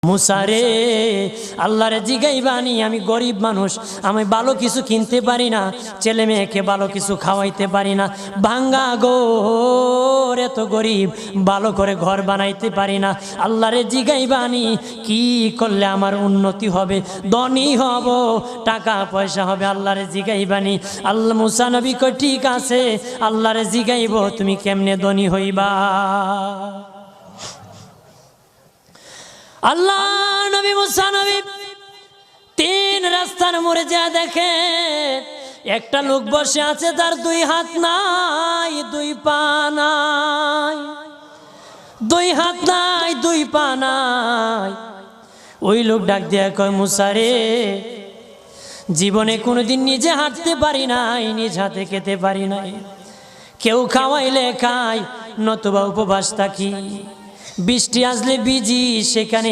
মুসারে আল্লাহরে জিগাইবানি, আমি গরিব মানুষ, আমি ভালো কিছু কিনতে পারি না, ছেলে মেয়েকে ভালো কিছু খাওয়াইতে পারি না, ভাঙ্গা ঘর, এত গরিব, ভালো করে ঘর বানাইতে পারি না। আল্লাহরে জিগাইবানি কি করলে আমার উন্নতি হবে, ধনী হব, টাকা পয়সা হবে। আল্লাহরে জিগাইবানি। আল্লাহ মুসা নবী কই ঠিক আছে, আল্লাহরে জিগাইব তুমি কেমনে ধনী হইবা। আল্লাহ নবী মুসা নবী তিন রাস্তার মোড়ে যা দেখে একটা লোক বসে আছে, তার দুই হাত নাই, দুই পা নাই, দুই হাত নাই, দুই পা নাই। ওই লোক ডাক দিয়া কয়, মুসা রে, জীবনে কোনোদিন নিজে হাঁটতে পারি নাই, নিজ হাতে খেতে পারি নাই, কেউ খাওয়াইলে খাই, নতুবা উপবাস থাকি, বৃষ্টি আসলে ভিজি, সেখানে